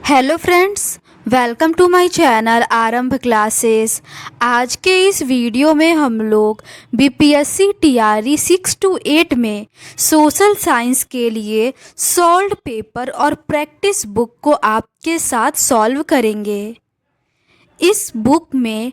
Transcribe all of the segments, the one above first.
Hello friends, welcome to my channel Aarambh classes. आज के इस वीडियो में हम लोग बीपीएससी टीआरई 6 to 8 में सोशल साइंस के लिए सॉल्व्ड पेपर और प्रैक्टिस बुक को आपके साथ सॉल्व करेंगे। इस बुक में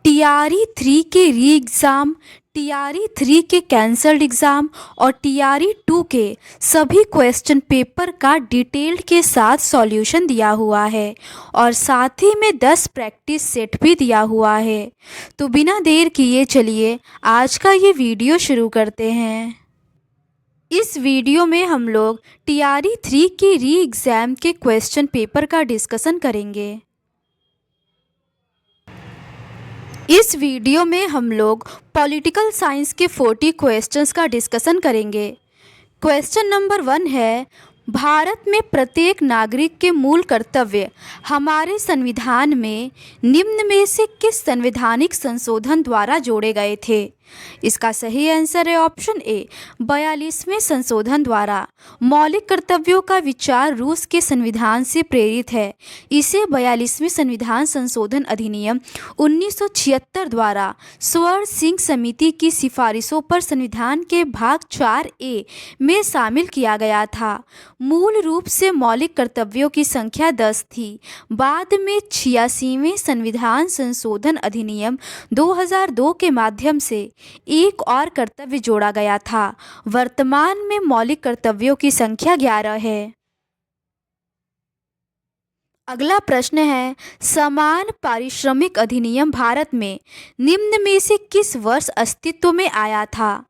टीआरई 3 के री एग्ज़ाम, टीआरई 3 के कैंसल्ड एग्ज़ाम और टीआरई 2 के सभी क्वेश्चन पेपर का डिटेल्ड के साथ सॉल्यूशन दिया हुआ है और साथ ही में 10 प्रैक्टिस सेट भी दिया हुआ है। तो बिना देर किए चलिए आज का ये वीडियो शुरू करते हैं। इस वीडियो में हम लोग टीआरई 3 के री एग्ज़ाम के क्वेश्चन पेपर का डिस्कशन करेंगे। इस वीडियो में हम लोग पॉलिटिकल साइंस के 40 क्वेश्चंस का डिस्कशन करेंगे। क्वेश्चन नंबर 1 है, भारत में प्रत्येक नागरिक के मूल कर्तव्य हमारे संविधान में निम्न में से किस संवैधानिक संशोधन द्वारा जोड़े गए थे? इसका सही आंसर है ऑप्शन ए, 42वें संशोधन द्वारा। मौलिक कर्तव्यों का विचार रूस के संविधान से प्रेरित है। इसे 42वें संविधान संशोधन अधिनियम 1976 द्वारा स्वर्ण सिंह समिति की सिफारिशों पर संविधान के भाग 4A में शामिल किया गया था। मूल रूप से मौलिक कर्तव्यों की संख्या 10 थी। बाद में 86वें संविधान संशोधन अधिनियम 2002 के माध्यम से एक और कर्तव्य जोड़ा गया था। वर्तमान में मौलिक कर्तव्यों की संख्या 11 है। अगला प्रश्न है, समान पारिश्रमिक अधिनियम भारत में निम्न में से किस वर्ष अस्तित्व में आया था?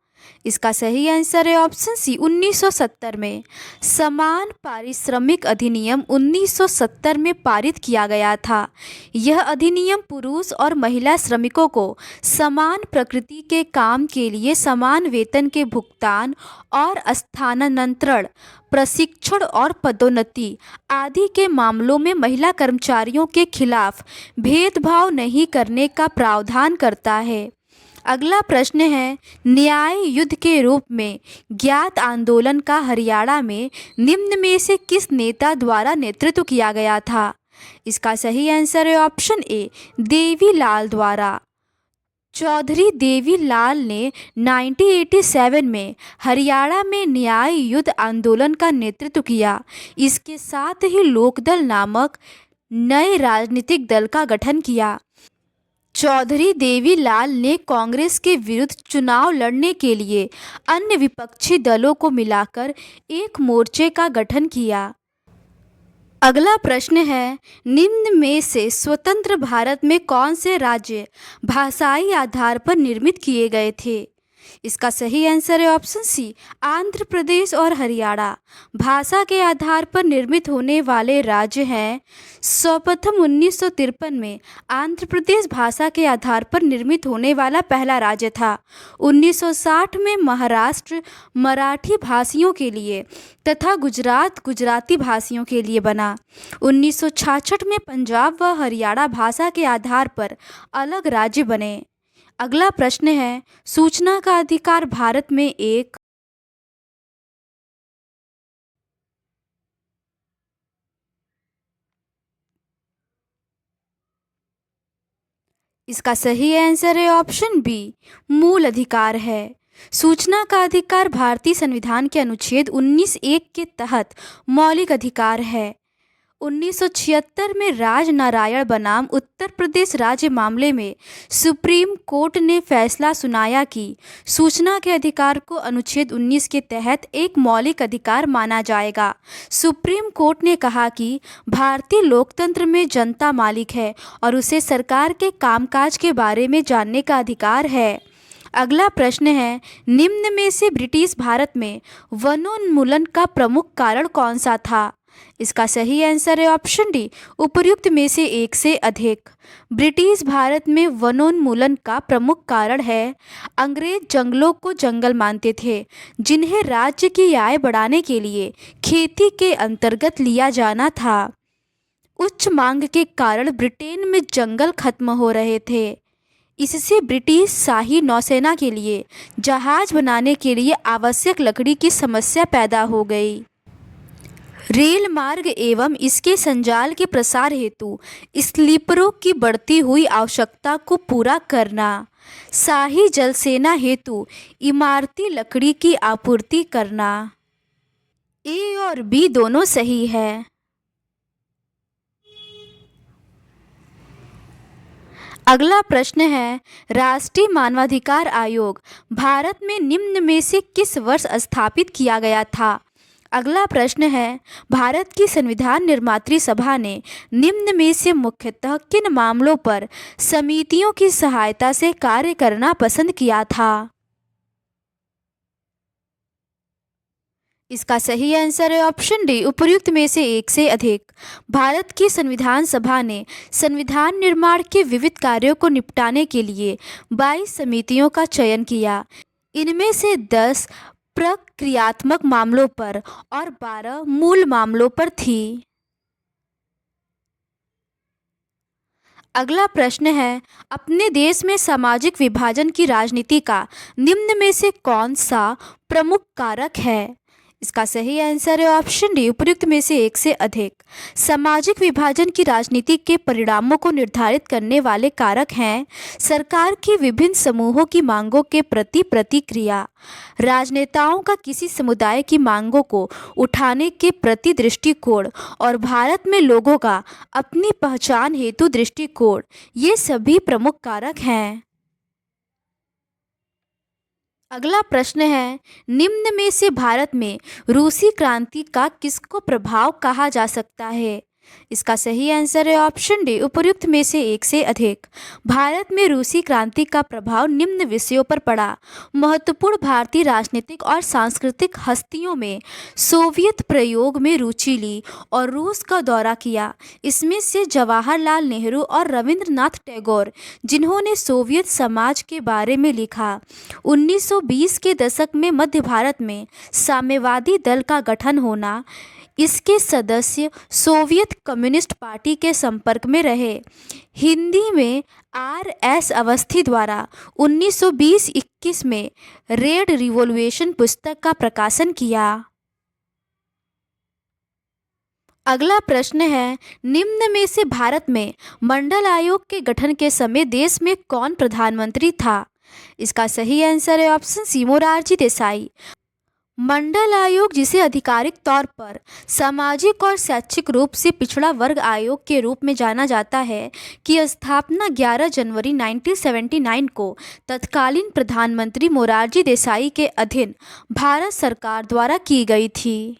इसका सही आंसर है ऑप्शन सी, 1970 में। समान पारिश्रमिक अधिनियम 1970 में पारित किया गया था। यह अधिनियम पुरुष और महिला श्रमिकों को समान प्रकृति के काम के लिए समान वेतन के भुगतान और स्थानांतरण, प्रशिक्षण और पदोन्नति आदि के मामलों में महिला कर्मचारियों के खिलाफ भेदभाव नहीं करने का प्रावधान करता है। अगला प्रश्न है, न्याय युद्ध के रूप में ज्ञात आंदोलन का हरियाणा में निम्न में से किस नेता द्वारा नेतृत्व किया गया था? इसका सही आंसर है ऑप्शन ए, देवीलाल द्वारा। चौधरी देवीलाल ने 1987 में हरियाणा में न्याय युद्ध आंदोलन का नेतृत्व किया। इसके साथ ही लोकदल नामक नए राजनीतिक दल का गठन किया। चौधरी देवीलाल ने कांग्रेस के विरुद्ध चुनाव लड़ने के लिए अन्य विपक्षी दलों को मिलाकर एक मोर्चे का गठन किया। अगला प्रश्न है, निम्न में से स्वतंत्र भारत में कौन से राज्य भाषाई आधार पर निर्मित किए गए थे? इसका सही आंसर है ऑप्शन सी, आंध्र प्रदेश और हरियाणा। भाषा के आधार पर निर्मित होने वाले राज्य हैं। सर्वप्रथम 1953 में आंध्र प्रदेश भाषा के आधार पर निर्मित होने वाला पहला राज्य था। 1960 में महाराष्ट्र मराठी भाषियों के लिए तथा गुजरात गुजराती भाषियों के लिए बना। 1966 में पंजाब व हरियाणा भाषा के आधार पर अलग राज्य बने। अगला प्रश्न है, सूचना का अधिकार भारत में एक इसका सही आंसर है ऑप्शन बी, मूल अधिकार है। सूचना का अधिकार भारतीय संविधान के अनुच्छेद 19(1) के तहत मौलिक अधिकार है। 1976 में राजनारायण बनाम उत्तर प्रदेश राज्य मामले में सुप्रीम कोर्ट ने फैसला सुनाया कि सूचना के अधिकार को अनुच्छेद 19 के तहत एक मौलिक अधिकार माना जाएगा। सुप्रीम कोर्ट ने कहा कि भारतीय लोकतंत्र में जनता मालिक है और उसे सरकार के कामकाज के बारे में जानने का अधिकार है। अगला प्रश्न है, निम्न में से ब्रिटिश भारत में वनोन्मूलन का प्रमुख कारण कौन सा था? इसका सही आंसर है ऑप्शन डी, उपर्युक्त में से एक से अधिक। ब्रिटिश भारत में वनोन्मूलन का प्रमुख कारण है, अंग्रेज जंगलों को जंगल मानते थे जिन्हें राज्य की आय बढ़ाने के लिए खेती के अंतर्गत लिया जाना था। उच्च मांग के कारण ब्रिटेन में जंगल खत्म हो रहे थे। इससे ब्रिटिश शाही नौसेना के लिए जहाज बनाने के लिए आवश्यक लकड़ी की समस्या पैदा हो गई। रेल मार्ग एवं इसके संजाल के प्रसार हेतु स्लीपरों की बढ़ती हुई आवश्यकता को पूरा करना। शाही जल सेना हेतु इमारती लकड़ी की आपूर्ति करना। ए और बी दोनों सही है। अगला प्रश्न है, राष्ट्रीय मानवाधिकार आयोग भारत में निम्न में से किस वर्ष स्थापित किया गया था? अगला प्रश्न है, भारत की संविधान निर्मात्री सभा ने निम्न में से मुख्यतः किन मामलों पर समितियों की सहायता से कार्य करना पसंद किया था? इसका सही आंसर है ऑप्शन डी, उपर्युक्त में से एक से अधिक। भारत की संविधान सभा ने संविधान निर्माण के विविध कार्यों को निपटाने के लिए 22 समितियों का चयन किया। इनमें से 10 प्रक्रियात्मक मामलों पर और 12 मूल मामलों पर थी। अगला प्रश्न है, अपने देश में सामाजिक विभाजन की राजनीति का निम्न में से कौन सा प्रमुख कारक है? इसका सही आंसर है ऑप्शन डी, उपर्युक्त में से एक से अधिक। सामाजिक विभाजन की राजनीति के परिणामों को निर्धारित करने वाले कारक हैं सरकार की विभिन्न समूहों की मांगों के प्रति प्रतिक्रिया, राजनेताओं का किसी समुदाय की मांगों को उठाने के प्रति दृष्टिकोण और भारत में लोगों का अपनी पहचान हेतु दृष्टिकोण। ये सभी प्रमुख कारक हैं। अगला प्रश्न है, निम्न में से भारत में रूसी क्रांति का किसको प्रभाव कहा जा सकता है? इसका सही आंसर है ऑप्शन डी, उपर्युक्त में से एक से अधिक। भारत में रूसी क्रांति का प्रभाव निम्न विषयों पर पड़ा। महत्वपूर्ण भारतीय राजनीतिक और सांस्कृतिक हस्तियों में सोवियत प्रयोग में रुचि ली और रूस का दौरा किया। इसमें से जवाहरलाल नेहरू और रविंद्रनाथ टैगोर, जिन्होंने सोवियत समाज के बारे में लिखा। 1920 के दशक में मध्य भारत में साम्यवादी दल का गठन होना, इसके सदस्य सोवियत कम्युनिस्ट पार्टी के संपर्क में रहे। हिंदी में आर.एस. अवस्थी द्वारा 1920-21 में रेड रिवॉल्यूशन पुस्तक का प्रकाशन किया। अगला प्रश्न है, निम्न में से भारत में मंडल आयोग के गठन के समय देश में कौन प्रधानमंत्री था? इसका सही आंसर है ऑप्शन सी, मोरारजी देसाई। मंडल आयोग, जिसे आधिकारिक तौर पर सामाजिक और शैक्षिक रूप से पिछड़ा वर्ग आयोग के रूप में जाना जाता है, की स्थापना 11 जनवरी 1979 को तत्कालीन प्रधानमंत्री मोरारजी देसाई के अधीन भारत सरकार द्वारा की गई थी।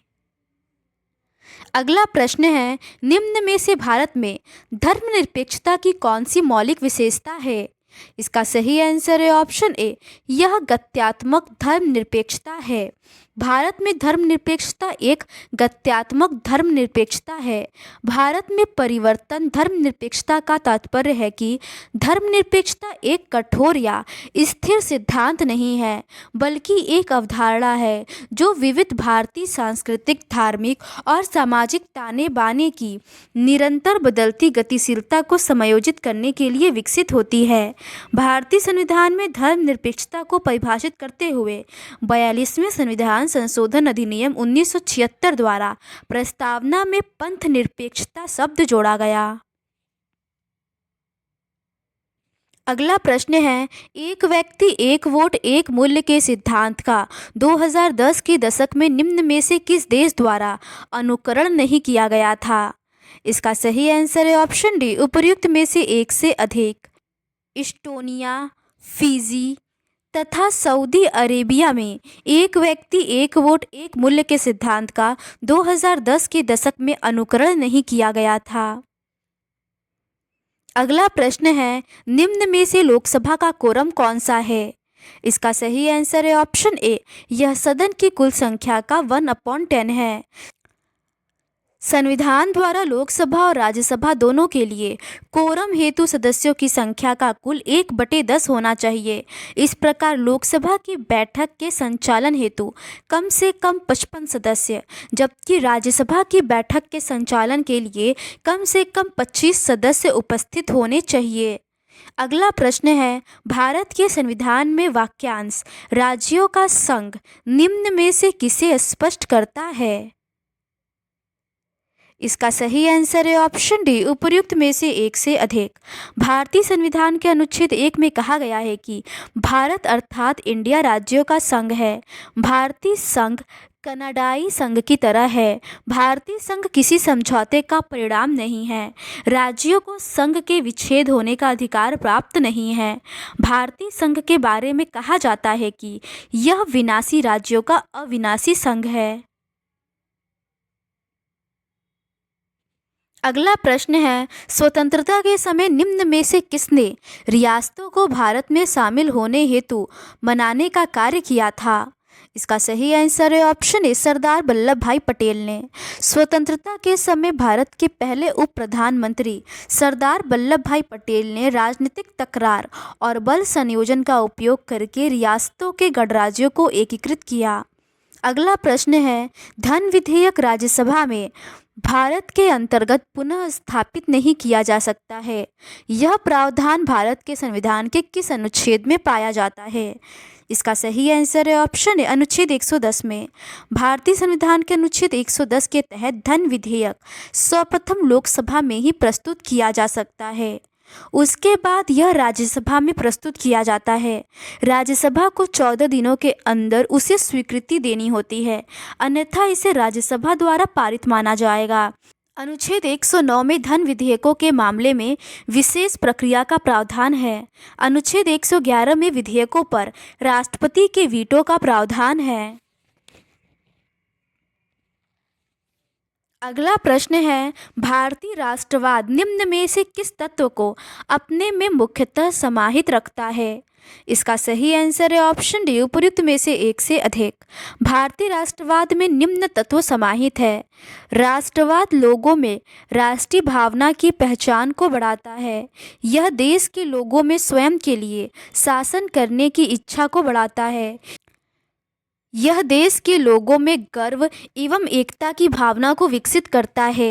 अगला प्रश्न है, निम्न में से भारत में धर्मनिरपेक्षता की कौन सी मौलिक विशेषता है? इसका सही आंसर है ऑप्शन ए, यह गत्यात्मक धर्मनिरपेक्षता है। भारत में धर्मनिरपेक्षता एक गत्यात्मक धर्मनिरपेक्षता है। भारत में परिवर्तन धर्मनिरपेक्षता का तात्पर्य है कि धर्मनिरपेक्षता एक कठोर या स्थिर सिद्धांत नहीं है, बल्कि एक अवधारणा है जो विविध भारतीय सांस्कृतिक, धार्मिक और सामाजिक ताने बाने की निरंतर बदलती गतिशीलता को समायोजित करने के लिए विकसित होती है। भारतीय संविधान में धर्मनिरपेक्षता को परिभाषित करते हुए 42वें संविधान संशोधन अधिनियम 1976 द्वारा प्रस्तावना में पंथ निरपेक्षता शब्द जोड़ा गया। अगला प्रश्न है, एक व्यक्ति एक वोट एक मूल्य के सिद्धांत का 2010 के दशक में निम्न में से किस देश द्वारा अनुकरण नहीं किया गया था? इसका सही आंसर है ऑप्शन डी, उपर्युक्त में से एक से अधिक। इस्टोनिया, फिजी तथा सऊदी अरेबिया में एक व्यक्ति एक वोट एक मूल्य के सिद्धांत का 2010 के दशक में अनुकरण नहीं किया गया था। अगला प्रश्न है, निम्न में से लोकसभा का कोरम कौन सा है? इसका सही आंसर है ऑप्शन ए, यह सदन की कुल संख्या का 1/10 है। संविधान द्वारा लोकसभा और राज्यसभा दोनों के लिए कोरम हेतु सदस्यों की संख्या का कुल 1/10 होना चाहिए। इस प्रकार लोकसभा की बैठक के संचालन हेतु कम से कम 55 सदस्य, जबकि राज्यसभा की बैठक के संचालन के लिए कम से कम 25 सदस्य उपस्थित होने चाहिए। अगला प्रश्न है, भारत के संविधान में वाक्यांश राज्यों का संघ निम्न में से किसे स्पष्ट करता है? इसका सही आंसर है ऑप्शन डी, उपर्युक्त में से एक से अधिक। भारतीय संविधान के अनुच्छेद 1 में कहा गया है कि भारत अर्थात इंडिया राज्यों का संघ है। भारतीय संघ कनाडाई संघ की तरह है। भारतीय संघ किसी समझौते का परिणाम नहीं है। राज्यों को संघ के विच्छेद होने का अधिकार प्राप्त नहीं है। भारतीय संघ के बारे में कहा जाता है कि यह विनाशी राज्यों का अविनाशी संघ है। अगला प्रश्न है, स्वतंत्रता के समय निम्न में से किसने रियासतों को भारत में शामिल होने हेतु मनाने का कार्य किया था? इसका सही आंसर है ऑप्शन ए, सरदार वल्लभ भाई पटेल ने। स्वतंत्रता के समय भारत के पहले उप प्रधानमंत्री सरदार वल्लभ भाई पटेल ने राजनीतिक तकरार और बल संयोजन का उपयोग करके रियासतों के गणराज्यों को एकीकृत किया। अगला प्रश्न है, धन विधेयक राज्यसभा में भारत के अंतर्गत पुनः स्थापित नहीं किया जा सकता है। यह प्रावधान भारत के संविधान के किस अनुच्छेद में पाया जाता है? इसका सही आंसर है ऑप्शन है, अनुच्छेद 110 में। भारतीय संविधान के अनुच्छेद 110 के तहत धन विधेयक सर्वप्रथम लोकसभा में ही प्रस्तुत किया जा सकता है। उसके बाद यह राज्यसभा में प्रस्तुत किया जाता है। राज्यसभा को 14 दिनों के अंदर उसे स्वीकृति देनी होती है, अन्यथा इसे राज्यसभा द्वारा पारित माना जाएगा। अनुच्छेद 109 में धन विधेयकों के मामले में विशेष प्रक्रिया का प्रावधान है। अनुच्छेद 111 में विधेयकों पर राष्ट्रपति के वीटो का प्रावधान है। अगला प्रश्न है, भारतीय राष्ट्रवाद निम्न में से किस तत्व को अपने में मुख्यतः समाहित रखता है? इसका सही आंसर है ऑप्शन डी, उपर्युक्त में से एक से अधिक। भारतीय राष्ट्रवाद में निम्न तत्व समाहित है। राष्ट्रवाद लोगों में राष्ट्रीय भावना की पहचान को बढ़ाता है। यह देश के लोगों में स्वयं के लिए शासन करने की इच्छा को बढ़ाता है। यह देश के लोगों में गर्व एवं एकता की भावना को विकसित करता है।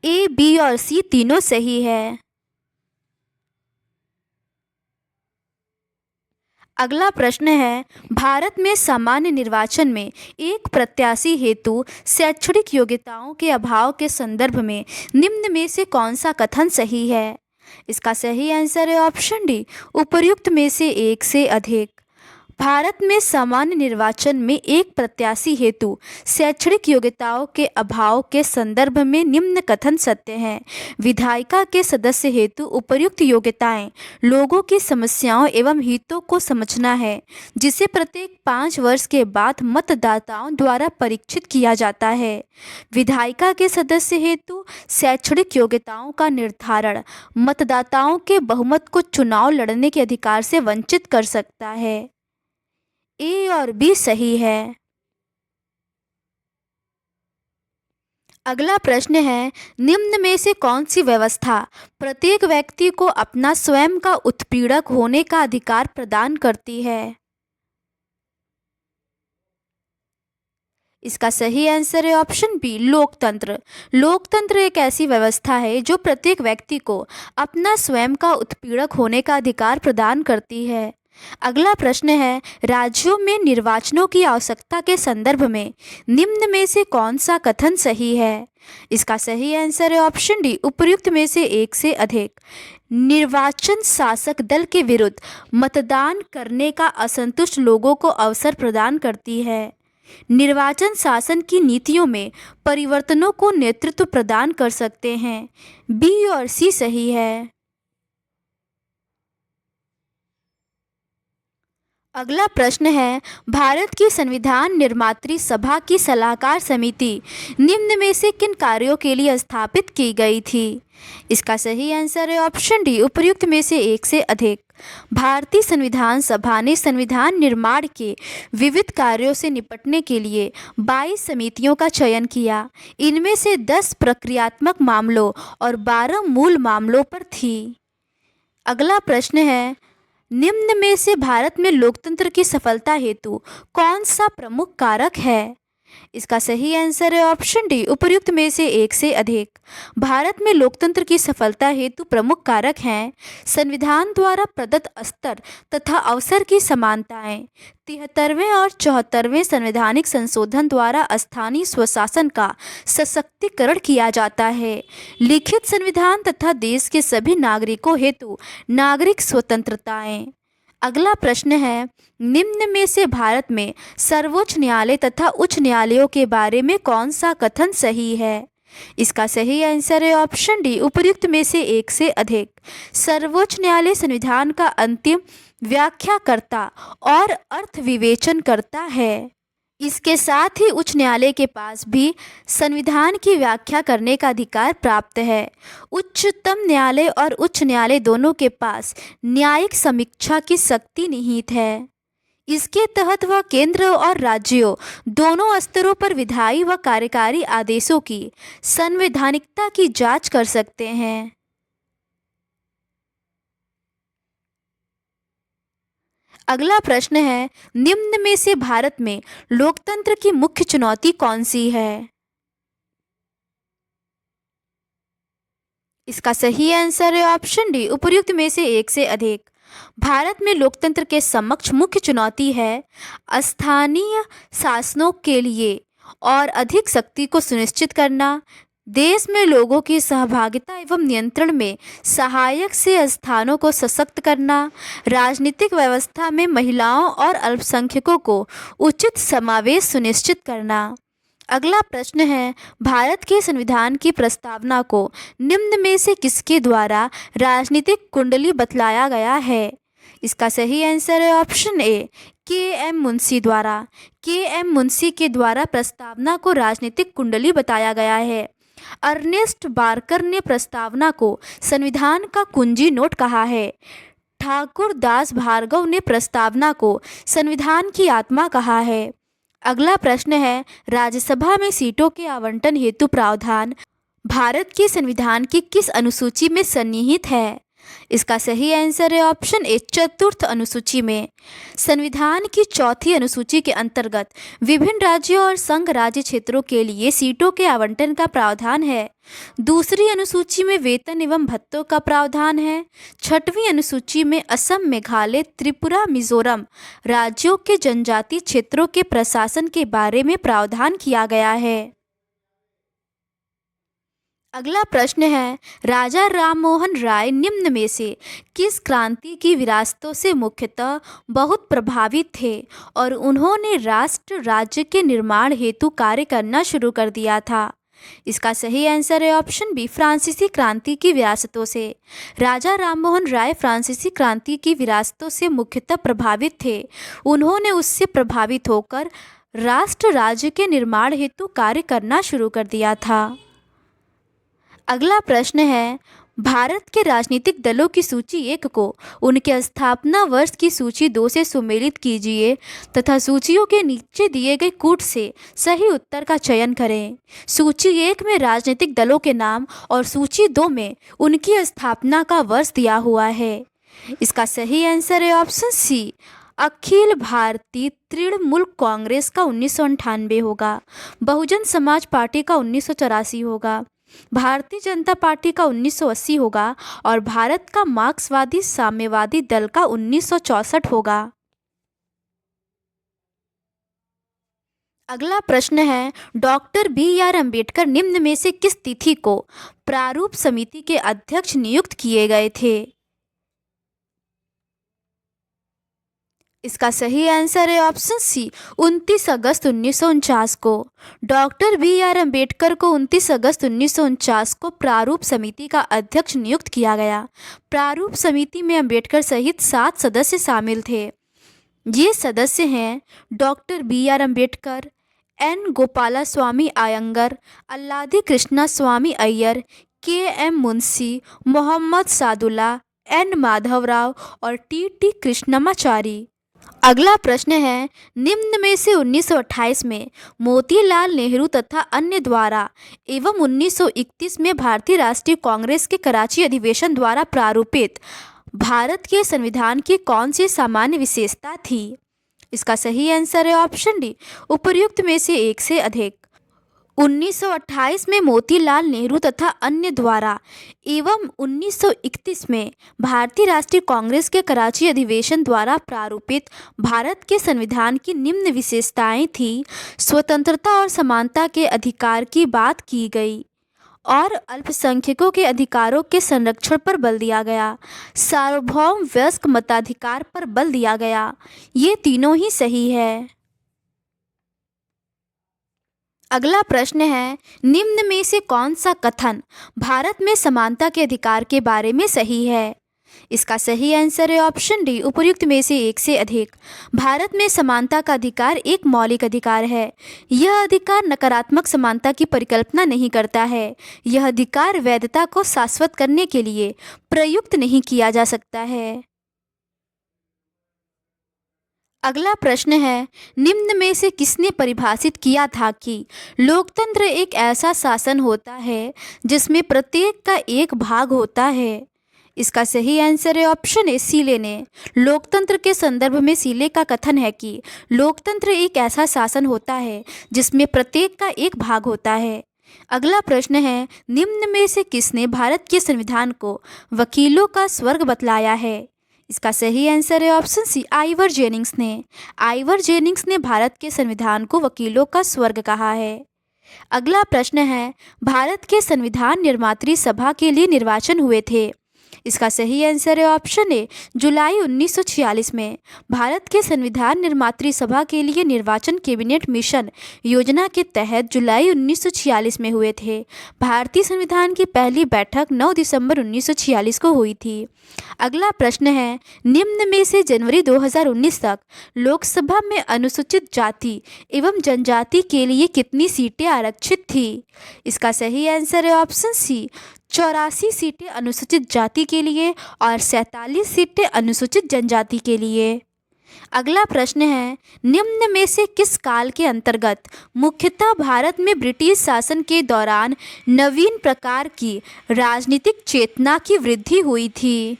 ए, बी और सी तीनों सही है। अगला प्रश्न है, भारत में सामान्य निर्वाचन में एक प्रत्याशी हेतु शैक्षणिक योग्यताओं के अभाव के संदर्भ में निम्न में से कौन सा कथन सही है? इसका सही आंसर है ऑप्शन डी, उपर्युक्त में से एक से अधिक। भारत में सामान्य निर्वाचन में एक प्रत्याशी हेतु शैक्षणिक योग्यताओं के अभाव के संदर्भ में निम्न कथन सत्य हैं। विधायिका के सदस्य हेतु उपर्युक्त योग्यताएं लोगों की समस्याओं एवं हितों को समझना है, जिसे प्रत्येक 5 वर्ष के बाद मतदाताओं द्वारा परीक्षित किया जाता है। विधायिका के सदस्य हेतु शैक्षणिक योग्यताओं का निर्धारण मतदाताओं के बहुमत को चुनाव लड़ने के अधिकार से वंचित कर सकता है। ए और बी सही है। अगला प्रश्न है, निम्न में से कौन सी व्यवस्था प्रत्येक व्यक्ति को अपना स्वयं का उत्पीड़क होने का अधिकार प्रदान करती है? इसका सही आंसर है ऑप्शन बी, लोकतंत्र। लोकतंत्र एक ऐसी व्यवस्था है जो प्रत्येक व्यक्ति को अपना स्वयं का उत्पीड़क होने का अधिकार प्रदान करती है। अगला प्रश्न है, राज्यों में निर्वाचनों की आवश्यकता के संदर्भ में निम्न में से कौन सा कथन सही है? इसका सही आंसर है ऑप्शन डी, उपर्युक्त में से एक से अधिक। निर्वाचन शासक दल के विरुद्ध मतदान करने का असंतुष्ट लोगों को अवसर प्रदान करती है। निर्वाचन शासन की नीतियों में परिवर्तनों को नेतृत्व प्रदान कर सकते हैं। बी और सी सही है। अगला प्रश्न है, भारत की संविधान निर्मात्री सभा की सलाहकार समिति निम्न में से किन कार्यों के लिए स्थापित की गई थी? इसका सही आंसर है ऑप्शन डी, उपर्युक्त में से एक से अधिक। भारतीय संविधान सभा ने संविधान निर्माण के विविध कार्यों से निपटने के लिए 22 समितियों का चयन किया। इनमें से 10 प्रक्रियात्मक मामलों और 12 मूल मामलों पर थी। अगला प्रश्न है, निम्न में से भारत में लोकतंत्र की सफलता हेतु कौन सा प्रमुख कारक है? इसका सही आंसर है ऑप्शन डी, उपर्युक्त में से एक से अधिक। भारत में लोकतंत्र की सफलता हेतु प्रमुख कारक हैं संविधान द्वारा प्रदत्त स्तर तथा अवसर की समानताएं। 73वें और 74वें संवैधानिक संशोधन द्वारा स्थानीय स्वशासन का सशक्तिकरण किया जाता है। लिखित संविधान तथा देश के सभी नागरिकों हेतु नागरिक स्वतंत्रताएं। अगला प्रश्न है, निम्न में से भारत में सर्वोच्च न्यायालय तथा उच्च न्यायालयों के बारे में कौन सा कथन सही है? इसका सही आंसर है ऑप्शन डी, उपर्युक्त में से एक से अधिक। सर्वोच्च न्यायालय संविधान का अंतिम व्याख्याकर्ता और अर्थ विवेचन करता है। इसके साथ ही उच्च न्यायालय के पास भी संविधान की व्याख्या करने का अधिकार प्राप्त है। उच्चतम न्यायालय और उच्च न्यायालय दोनों के पास न्यायिक समीक्षा की शक्ति निहित है। इसके तहत वह केंद्र और राज्यों दोनों स्तरों पर विधायी व कार्यकारी आदेशों की संवैधानिकता की जांच कर सकते हैं। अगला प्रश्न है, निम्न में से भारत में लोकतंत्र की मुख्य चुनौती कौन सी है? इसका सही आंसर है ऑप्शन डी, उपर्युक्त में से एक से अधिक। भारत में लोकतंत्र के समक्ष मुख्य चुनौती है स्थानीय शासनों के लिए और अधिक शक्ति को सुनिश्चित करना, देश में लोगों की सहभागिता एवं नियंत्रण में सहायक से स्थानों को सशक्त करना, राजनीतिक व्यवस्था में महिलाओं और अल्पसंख्यकों को उचित समावेश सुनिश्चित करना। अगला प्रश्न है, भारत के संविधान की प्रस्तावना को निम्न में से किसके द्वारा राजनीतिक कुंडली बतलाया गया है? इसका सही आंसर है ऑप्शन ए, के.एम. मुंशी द्वारा। के.एम. मुंशी के द्वारा प्रस्तावना को राजनीतिक कुंडली बताया गया है। अर्नेस्ट बार्कर ने प्रस्तावना को संविधान का कुंजी नोट कहा है। ठाकुर दास भार्गव ने प्रस्तावना को संविधान की आत्मा कहा है। अगला प्रश्न है, राज्यसभा में सीटों के आवंटन हेतु प्रावधान भारत के संविधान की किस अनुसूची में सन्निहित है? इसका सही आंसर है ऑप्शन ए, चतुर्थ अनुसूची में। संविधान की चौथी अनुसूची के अंतर्गत विभिन्न राज्यों और संघ राज्य क्षेत्रों के लिए सीटों के आवंटन का प्रावधान है। दूसरी अनुसूची में वेतन एवं भत्तों का प्रावधान है। छठवीं अनुसूची में असम, मेघालय, त्रिपुरा, मिजोरम राज्यों के जनजातीय क्षेत्रों के प्रशासन के बारे में प्रावधान किया गया है। अगला प्रश्न है, राजा राममोहन राय निम्न में से किस क्रांति की विरासतों से मुख्यतः बहुत प्रभावित थे और उन्होंने राष्ट्र राज्य के निर्माण हेतु कार्य करना शुरू कर दिया था? इसका सही आंसर है ऑप्शन बी, फ्रांसीसी क्रांति की विरासतों से। राजा राममोहन राय फ्रांसीसी क्रांति की विरासतों से मुख्यतः प्रभावित थे। उन्होंने उससे प्रभावित होकर राष्ट्र राज्य के निर्माण हेतु कार्य करना शुरू कर दिया था। अगला प्रश्न है, भारत के राजनीतिक दलों की सूची 1 को उनके स्थापना वर्ष की सूची 2 से सुमेलित कीजिए तथा सूचियों के नीचे दिए गए कूट से सही उत्तर का चयन करें। सूची 1 में राजनीतिक दलों के नाम और सूची 2 में उनकी स्थापना का वर्ष दिया हुआ है। इसका सही आंसर है ऑप्शन सी, अखिल भारतीय तृणमूल कांग्रेस का 1998 होगा, बहुजन समाज पार्टी का 1984 होगा, भारतीय जनता पार्टी का 1980 होगा और भारत का मार्क्सवादी साम्यवादी दल का 1964 होगा। अगला प्रश्न है, डॉक्टर बी.आर. अम्बेडकर निम्न में से किस तिथि को प्रारूप समिति के अध्यक्ष नियुक्त किए गए थे? इसका सही आंसर है ऑप्शन सी, 29 अगस्त 1949 को। Doctor B R. अम्बेडकर को 29 अगस्त 1949 को प्रारूप समिति का अध्यक्ष नियुक्त किया गया। प्रारूप समिति में अम्बेडकर सहित 7 सदस्य शामिल थे। ये सदस्य हैं doctor B R. Ambedkar, N. Gopalaswami Ayyangar, Alladi Krishna Swami Iyer, K M. Munshi, Mohammad Saadulla, N. Madhavrao और टी. कृष्णमाचारी। अगला प्रश्न है, निम्न में से 1928 में मोतीलाल नेहरू तथा अन्य द्वारा एवं 1931 में भारतीय राष्ट्रीय कांग्रेस के कराची अधिवेशन द्वारा प्रारूपित भारत के संविधान की कौन सी सामान्य विशेषता थी? इसका सही आंसर है ऑप्शन डी, उपर्युक्त में से एक से अधिक। 1928 में मोतीलाल नेहरू तथा अन्य द्वारा एवं 1931 में भारतीय राष्ट्रीय कांग्रेस के कराची अधिवेशन द्वारा प्रारूपित भारत के संविधान की निम्न विशेषताएं थी। स्वतंत्रता और समानता के अधिकार की बात की गई और अल्पसंख्यकों के अधिकारों के संरक्षण पर बल दिया गया। सार्वभौम वयस्क मताधिकार पर बल दिया गया। ये तीनों ही सही है। अगला प्रश्न है, निम्न में से कौन सा कथन भारत में समानता के अधिकार के बारे में सही है? इसका सही आंसर है ऑप्शन डी, उपर्युक्त में से एक से अधिक। भारत में समानता का अधिकार एक मौलिक अधिकार है। यह अधिकार नकारात्मक समानता की परिकल्पना नहीं करता है। यह अधिकार वैधता को शाश्वत करने के लिए प्रयुक्त नहीं किया जा सकता है। अगला प्रश्न है, निम्न में से किसने परिभाषित किया था कि लोकतंत्र एक ऐसा शासन होता है जिसमें प्रत्येक का एक भाग होता है? इसका सही आंसर है ऑप्शन ए, सीले ने। लोकतंत्र के संदर्भ में सीले का कथन है कि लोकतंत्र एक ऐसा शासन होता है जिसमें प्रत्येक का एक भाग होता है। अगला प्रश्न है, निम्न में से किसने भारत के संविधान को वकीलों का स्वर्ग बतलाया है? इसका सही आंसर है ऑप्शन सी, आइवर जेनिंग्स ने। आइवर जेनिंग्स ने भारत के संविधान को वकीलों का स्वर्ग कहा है। अगला प्रश्न है, भारत के संविधान निर्मात्री सभा के लिए निर्वाचन हुए थे। इसका सही आंसर है ऑप्शन ए, जुलाई 1946 में। भारत के संविधान निर्मात्री सभा के लिए निर्वाचन कैबिनेट मिशन योजना के तहत जुलाई 1946 में हुए थे। भारतीय संविधान की पहली बैठक 9 दिसंबर 1946 को हुई थी। अगला प्रश्न है, निम्न में से जनवरी 2019 तक लोकसभा में अनुसूचित जाति एवं जनजाति के लिए कितनी सीटें आरक्षित थी? इसका सही आंसर है ऑप्शन सी, 84 सीटें अनुसूचित जाति के लिए और 47 सीटें अनुसूचित जनजाति के लिए। अगला प्रश्न है, निम्न में से किस काल के अंतर्गत मुख्यतः भारत में ब्रिटिश शासन के दौरान नवीन प्रकार की राजनीतिक चेतना की वृद्धि हुई थी?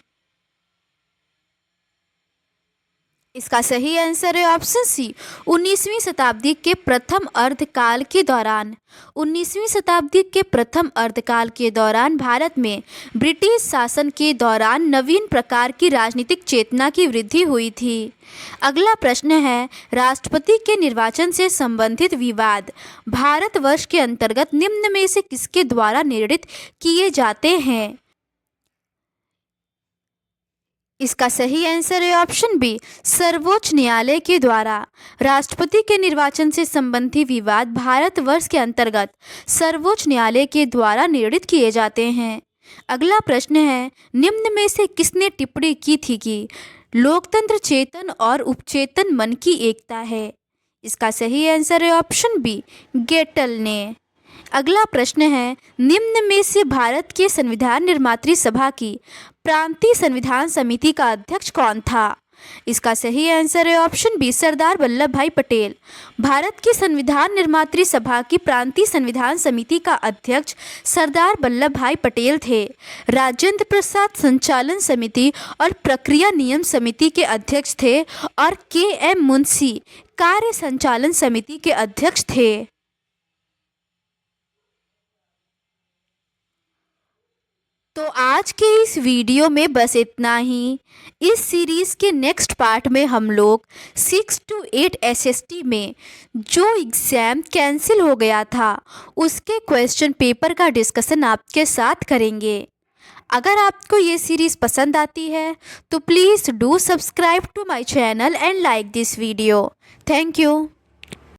इसका सही आंसर है ऑप्शन सी, 19वीं शताब्दी के प्रथम अर्धकाल के दौरान। 19वीं शताब्दी के प्रथम अर्धकाल के दौरान भारत में ब्रिटिश शासन के दौरान नवीन प्रकार की राजनीतिक चेतना की वृद्धि हुई थी। अगला प्रश्न है, राष्ट्रपति के निर्वाचन से संबंधित विवाद भारतवर्ष के अंतर्गत निम्न में से किसके द्वारा निर्णित किए जाते हैं? इसका सही आंसर है ऑप्शन बी, सर्वोच्च न्यायालय के द्वारा। राष्ट्रपति के निर्वाचन से संबंधित विवाद भारतवर्ष के अंतर्गत सर्वोच्च न्यायालय के द्वारा निर्णित किए जाते हैं। अगला प्रश्न है, निम्न में से किसने टिप्पणी की थी कि लोकतंत्र चेतन और उपचेतन मन की एकता है? इसका सही आंसर है ऑप्शन बी, गेटल ने। अगला प्रश्न है, निम्न में से भारत के संविधान निर्मात्री सभा की प्रांतीय संविधान समिति का अध्यक्ष कौन था? इसका सही आंसर है ऑप्शन बी, सरदार वल्लभ भाई पटेल। भारत की संविधान निर्मात्री सभा की प्रांतीय संविधान समिति का अध्यक्ष सरदार वल्लभ भाई पटेल थे। राजेंद्र प्रसाद संचालन समिति और प्रक्रिया नियम समिति के अध्यक्ष थे और के.एम. मुंशी कार्य संचालन समिति के अध्यक्ष थे। तो आज के इस वीडियो में बस इतना ही। इस सीरीज़ के नेक्स्ट पार्ट में हम लोग 6 to 8 SST में जो एग्ज़ाम कैंसिल हो गया था उसके क्वेश्चन पेपर का डिस्कशन आपके साथ करेंगे। अगर आपको ये सीरीज़ पसंद आती है तो please do subscribe to my channel and like this video. Thank you.